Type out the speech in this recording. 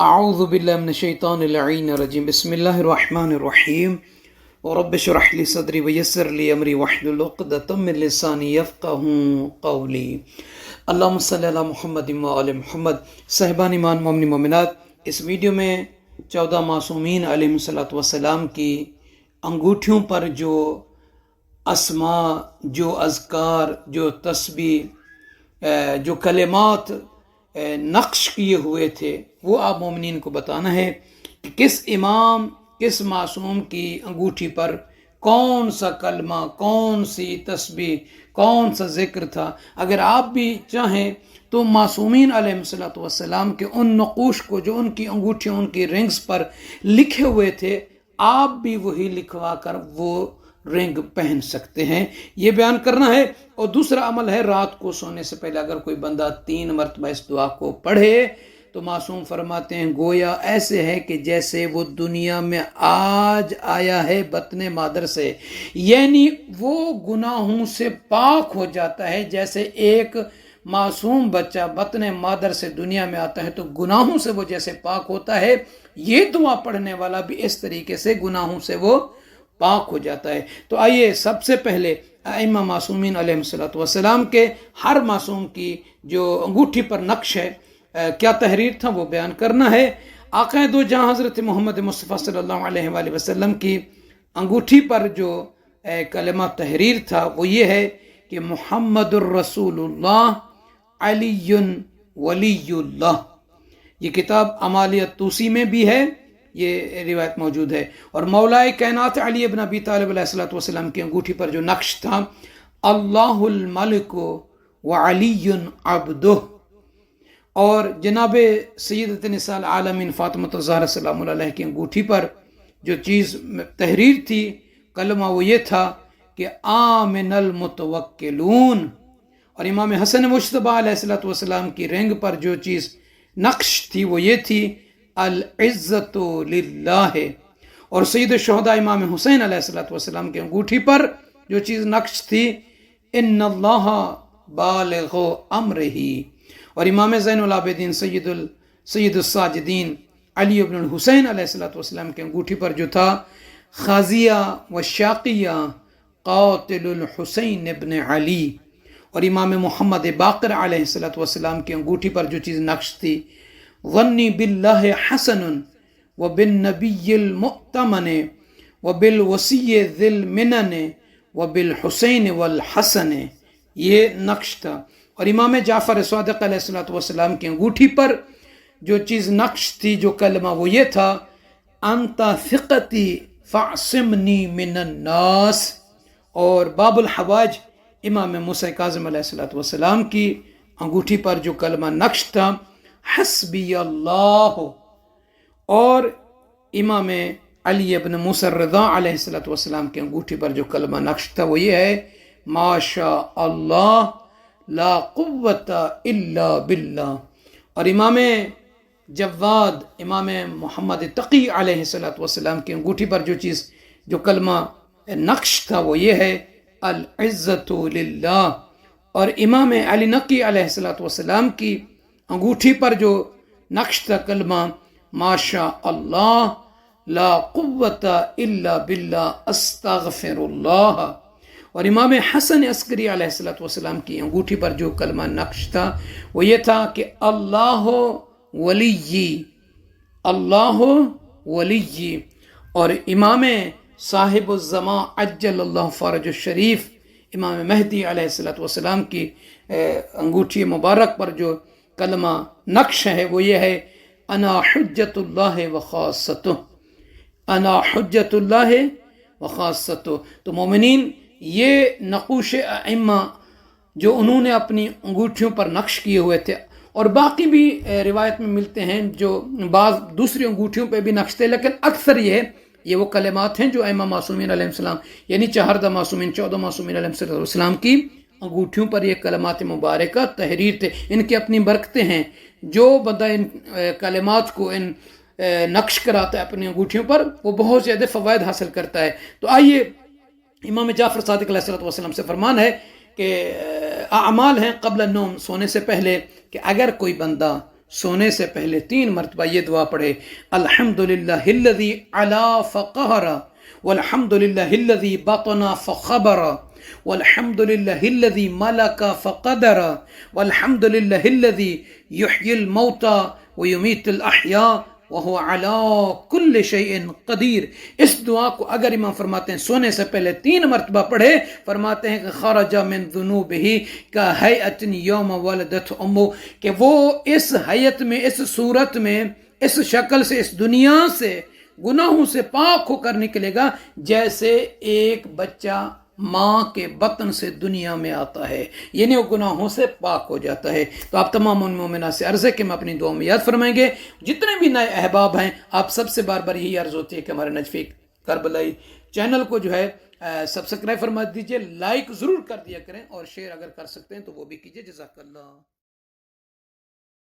اعوذ باللہ من الشیطان اللعین الرجیم بسم اللہ الرحمن الرحیم رب اشرح لی صدری ویسر لی امری واحلل عقدۃ من لسانی یفقہوا قولی اللہم صلی علی محمد وعلی محمد۔ صاحبان ایمان مومنین مومنات، اس ویڈیو میں 14 معصومین علیہم الصلوۃ والسلام کی انگوٹھیوں پر جو اسماء، جو اذکار، جو تسبیح، جو کلمات نقش کیے ہوئے تھے وہ آپ مومنین کو بتانا ہے کہ کس امام، کس معصوم کی انگوٹھی پر کون سا کلمہ، کون سی تسبیح، کون سا ذکر تھا۔ اگر آپ بھی چاہیں تو معصومین علیہ الصلوۃ والسلام کے ان نقوش کو جو ان کی انگوٹھیوں، ان کی رنگز پر لکھے ہوئے تھے، آپ بھی وہی لکھوا کر وہ رنگ پہن سکتے ہیں، یہ بیان کرنا ہے۔ اور دوسرا عمل ہے، رات کو سونے سے پہلے اگر کوئی بندہ 3 مرتبہ اس دعا کو پڑھے تو معصوم فرماتے ہیں گویا ایسے ہے کہ جیسے وہ دنیا میں آج آیا ہے بطن مادر سے، یعنی وہ گناہوں سے پاک ہو جاتا ہے۔ جیسے ایک معصوم بچہ بطن مادر سے دنیا میں آتا ہے تو گناہوں سے وہ جیسے پاک ہوتا ہے، یہ دعا پڑھنے والا بھی اس طریقے سے گناہوں سے وہ پاک ہو جاتا ہے۔ تو آئیے سب سے پہلے ائمہ معصومین علیہ الصلوۃ والسلام کے ہر معصوم کی جو انگوٹھی پر نقش ہے، کیا تحریر تھا وہ بیان کرنا ہے۔ آقا دو جہاں حضرت محمد مصطفیٰ صلی اللہ علیہ وآلہ وسلم کی انگوٹھی پر جو کلمہ تحریر تھا وہ یہ ہے کہ محمد الرسول اللہ علی ولی اللہ۔ یہ کتاب اعمال طوسی میں بھی ہے، یہ روایت موجود ہے۔ اور مولا کائنات علی ابن ابی طالب علیہ الصلوۃ والسلام کی انگوٹھی پر جو نقش تھا، اللہ الملک وعلی عبدہ۔ اور جناب سیدۃ نساء العالمین فاطمہ الزہرا سلام اللہ علیہ کی انگوٹھی پر جو چیز تحریر تھی، کلمہ وہ یہ تھا کہ آمن المتوکلون۔ اور امام حسن مجتبیٰ علیہ الصلوۃ والسلام کی رنگ پر جو چیز نقش تھی وہ یہ تھی العزت للہ۔ اور سید الشہداء امام حسین علیہ الصلوۃ والسلام کی انگوٹھی پر جو چیز نقش تھی ان اللہ بالغ امرہ۔ اور امام زین العابدین سید الساجدین علی بن الحسین علیہ الصلوۃ والسلام کی انگوٹھی پر جو تھا خازیہ و شاقیہ قاتل الحسین ابن علی۔ اور امام محمد باقر علیہ الصلوۃ والسلام کی انگوٹھی پر جو چیز نقش تھی ظنی باللہ حسن وبالنبی المؤتمن وبالوصی ذی المنن وبالحسین والحسن، یہ نقش تھا۔ اور امام جعفر صادق علیہ الصلوۃ والسلام کی انگوٹھی پر جو چیز نقش تھی، جو کلمہ وہ یہ تھا انت ثقتی فاعصمنی من الناس۔ اور باب الحوائج امام موسیٰ کاظم علیہ الصلوۃ والسلام کی انگوٹھی پر جو کلمہ نقش تھا حسبی اللہ۔ اور امام علی ابن موسیٰ الرضا علیہ الصلوۃ والسلام کی انگوٹھی پر جو کلمہ نقش تھا وہ یہ ہے ما شاء اللہ لا قوت الا باللہ۔ اور امام جواد، امام محمد تقی علیہ الصلوۃ والسلام کی انگوٹھی پر جو چیز، جو کلمہ نقش تھا وہ یہ ہے العزت للہ۔ اور امام علی نقی علیہ الصلوۃ والسلام کی انگوٹھی پر جو نقش تھا کلمہ ما شاء اللہ لا قوت الا باللہ استغفر اللہ۔ اور امام حسن عسکری علیہ الصلوۃ والسلام کی انگوٹھی پر جو کلمہ نقش تھا وہ یہ تھا کہ اللہ ولی، اللہ ولی۔ اور امام صاحب الزمان عجل اللہ فرج الشریف امام مہدی علیہ الصلوۃ والسلام کی انگوٹھی مبارک پر جو کلمہ نقش ہے وہ یہ ہے انا حجت اللہ وخاصتہ، انا حجت اللہ وخاصتہ۔ تو مومنین، یہ نقوش ائمہ جو انہوں نے اپنی انگوٹھیوں پر نقش کیے ہوئے تھے، اور باقی بھی روایت میں ملتے ہیں جو بعض دوسری انگوٹھیوں پہ بھی نقش تھے، لیکن اکثر یہ وہ کلمات ہیں جو ائمہ معصومین علیہ السلام، یعنی 14 معصومین 14 معصومین علیہ السلام کی انگوٹھیوں پر یہ کلمات مبارکہ تحریر تھے۔ ان کی اپنی برکتیں ہیں، جو بندہ ان کلمات کو ان نقش کراتا ہے اپنی انگوٹھیوں پر وہ بہت زیادہ فوائد حاصل کرتا ہے۔ تو آئیے، امام جعفر صادق علیہ السلام سے فرمان ہے کہ اعمال ہیں قبل النوم، سونے سے پہلے، کہ اگر کوئی بندہ سونے سے پہلے 3 مرتبہ یہ دعا پڑھے، الحمدللہ الذی علا فقہر، والحمدللہ الذی بطن فخبر، والحمدللہ الذی ملک فقدر، والحمدللہ الذی یحیی الموتى ویمیت الاحیاء وہو علی کل شیء قدیر۔ اس دعا کو اگر امام فرماتے ہیں سونے سے پہلے 3 مرتبہ پڑھے، فرماتے ہیں کہ خرج من ذنوبہ کہیئۃ یوم ولدت امہ، کہ وہ اس حیت میں، اس صورت میں، اس شکل سے، اس دنیا سے، گناہوں سے پاک ہو کر نکلے گا جیسے ایک بچہ ماں کے بطن سے دنیا میں آتا ہے، یعنی وہ گناہوں سے پاک ہو جاتا ہے۔ تو آپ تمام مومنات سے عرض ہے کہ میں اپنی دعا میں یاد فرمائیں گے۔ جتنے بھی نئے احباب ہیں، آپ سب سے بار بار یہی عرض ہوتی ہے کہ ہمارے نجفی کربلائی چینل کو جو ہے سبسکرائب فرما دیجئے، لائک ضرور کر دیا کریں، اور شیئر اگر کر سکتے ہیں تو وہ بھی کیجئے۔ جزاک اللہ۔